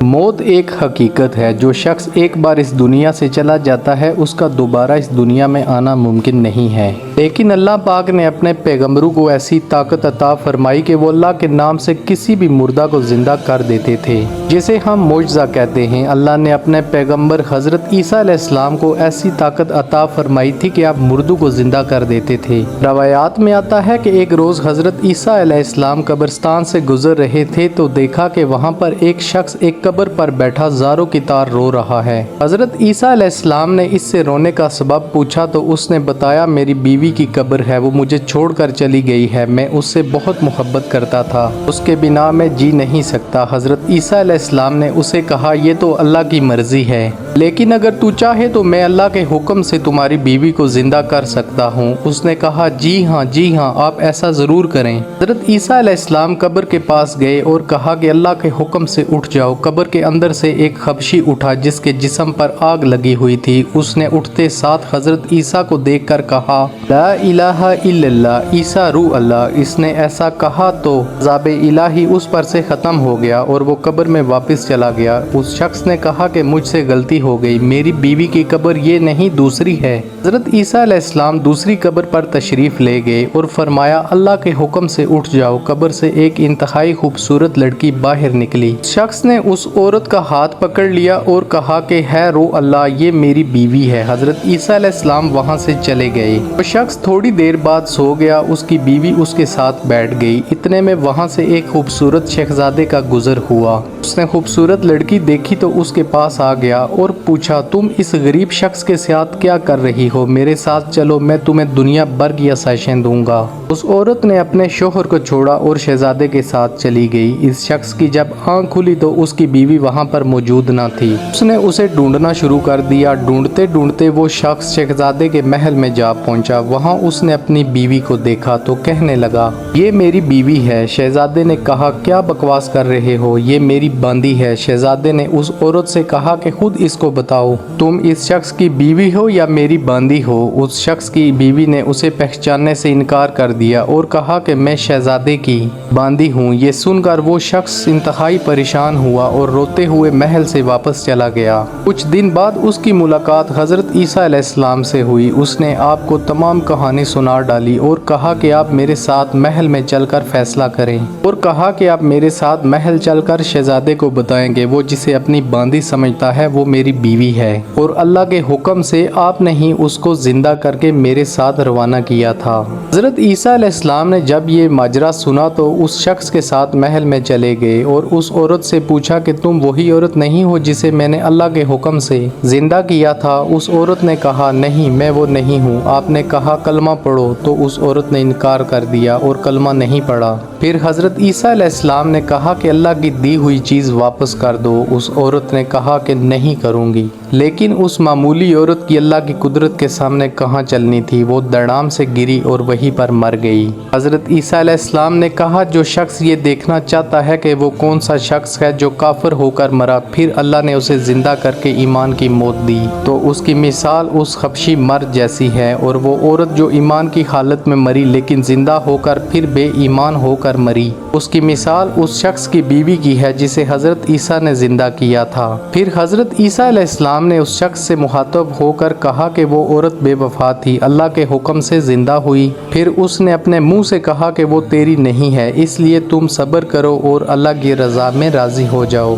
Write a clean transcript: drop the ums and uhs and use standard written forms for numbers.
मौत एक हकीकत है। जो शख्स एक बार इस दुनिया से चला जाता है उसका दोबारा इस दुनिया में आना मुमकिन नहीं है। लेकिन अल्लाह पाक ने अपने पैगम्बरों को ऐसी ताकत अता फरमाई कि वो अल्लाह के नाम से किसी भी मुर्दा को जिंदा कर देते थे, जिसे हम मोजज़ा कहते हैं। अल्लाह ने अपने पैगम्बर हज़रत ईसा अलैहिस्सलाम को ऐसी ताकत अता फरमाई थी कि आप मुर्दों को जिंदा कर देते थे। रवायात में आता है कि एक रोज़ हज़रत ईसा अलैहिस्सलाम कब्रिस्तान से गुजर रहे थे तो देखा कि वहाँ पर एक शख्स एक कब्र पर बैठा ज़ारों की तार रो रहा है। हज़रत ईसा अलैहिस्सलाम ने इससे रोने का सबब पूछा तो उसने बताया, मेरी बीवी की कब्र है, वो मुझे छोड़कर चली गई है, मैं उससे बहुत मोहब्बत करता था, उसके बिना मैं जी नहीं सकता। हज़रत ईसा अलैहिस्सलाम ने उसे कहा, ये तो अल्लाह की मर्ज़ी है, लेकिन अगर तू चाहे तो मैं अल्लाह के हुक्म से तुम्हारी बीवी को जिंदा कर सकता हूँ। उसने कहा, जी हाँ, आप ऐसा ज़रूर करें। हज़रत ईसा अलैहिस्सलाम कब्र के पास गए और कहा कि अल्लाह के हुक्म से उठ जाओ। कब्र के अंदर से एक हबशी उठा जिसके जिस्म पर आग लगी हुई थी। उसने उठते साथ हज़रत ईसा को देखकर कहा, ला इलाहा इल्लल्लाह, ईसा रू अल्लाह। इसने ऐसा कहा तो अज़ाब इलाही उस पर से ख़त्म हो गया और वो कब्र में वापस चला गया। उस शख्स ने कहा कि मुझसे गलती हो गई, मेरी बीवी की कब्र ये नहीं दूसरी है। हज़रत ईसा अलैहिस्सलाम दूसरी कब्र पर तशरीफ़ ले गए और फरमाया, अल्लाह के हुक्म से उठ जाओ। कब्र से एक इंतहाई खूबसूरत लड़की बाहर निकली। शख्स ने उस औरत का हाथ पकड़ लिया और कहा कि है रो अल्लाह, ये मेरी बीवी है। हज़रत ईसा अलैहिस्सलाम वहाँ से चले गए। वो शख्स थोड़ी देर बाद सो गया, उसकी बीवी उसके साथ बैठ गई। इतने में वहाँ से एक खूबसूरत शहजादे का गुजर हुआ। उसने खूबसूरत लड़की देखी तो उसके पास आ गया और पूछा, तुम इस गरीब शख्स के साथ क्या कर रही हो? मेरे साथ चलो, मैं तुम्हें दुनिया भर की आसाइशें दूंगा। उस औरत ने अपने शोहर को छोड़ा और शहजादे के साथ चली गई। इस शख्स की जब आंख खुली तो उसकी बीवी वहाँ पर मौजूद न थी। उसने उसे ढूंढना शुरू कर दिया। ढूंढते ढूंढते वो शख्स शहजादे के महल में जा पहुँचा। वहाँ उसने अपनी बीवी को देखा तो कहने लगा, ये मेरी बीवी है। शहजादे ने कहा, क्या बकवास कर रहे हो, ये मेरी बांदी है। शहजादे ने उस औरत से कहा कि खुद इसको बताओ, तुम इस शख्स की बीवी हो या मेरी बांदी हो? उस शख्स की बीवी ने उसे पहचानने से इनकार कर दिया और कहा कि मैं शहजादे की बांदी हूँ। ये सुनकर वो शख्स इंतहाई परेशान हुआ और रोते हुए महल से वापस चला गया। कुछ दिन बाद उसकी मुलाकात हज़रत ईसा अलैहिस्सलाम से हुई। उसने आपको तमाम कहानी सुना डाली और कहा कि आप मेरे साथ महल में चलकर फैसला करें, और कहा कि आप मेरे साथ महल चलकर शहजादे को बताएंगे वो जिसे अपनी बांदी समझता है वो मेरी बीवी है, और अल्लाह के हुक्म से आपने ही उसको जिंदा करके मेरे साथ रवाना किया था। हज़रत ईसा अलैहिस्सलाम ने जब ये माजरा सुना तो उस शख्स के साथ महल में चले गए और उस औरत से पूछा कि तुम वही औरत नहीं हो जिसे मैंने अल्लाह के हुक्म से जिंदा किया था? उस औरत ने कहा, नहीं, मैं वो नहीं हूँ। आपने कहा कलमा पढ़ो, तो उस औरत ने इनकार कर दिया और कलमा नहीं पढ़ा। फिर हज़रत ईसा अलैहिस्सलाम ने कहा कि अल्लाह की दी हुई चीज़ वापस कर दो। उस औरत ने कहा कि नहीं करूँगी। लेकिन उस मामूली औरत की अल्लाह की कुदरत के सामने कहाँ चलनी थी, वो धड़ाम से गिरी और वहीं पर मर गई। हज़रत ईसा अलैहिस्सलाम ने कहा, जो शख्स ये देखना चाहता है कि वो कौन सा शख्स है जो काफिर होकर मरा, फिर अल्लाह ने उसे जिंदा करके ईमान की मौत दी, तो उसकी मिसाल उस हबशी मर्द जैसी है। और वो औरत जो ईमान की हालत में मरी लेकिन जिंदा होकर फिर बेईमान होकर मरी, उसकी मिसाल उस शख्स की बीवी की है जिसे हज़रत ईसा ने जिंदा किया था। फिर हज़रत ईसा अलैहिस्सलाम ने उस शख्स से मुखातब होकर कहा कि वो औरत बेवफा थी, अल्लाह के हुक्म से जिंदा हुई। फिर उसने अपने मुंह से कहा कि वो तेरी नहीं है, इसलिए तुम सब्र करो और अल्लाह की रज़ा में राज़ी हो जाओ।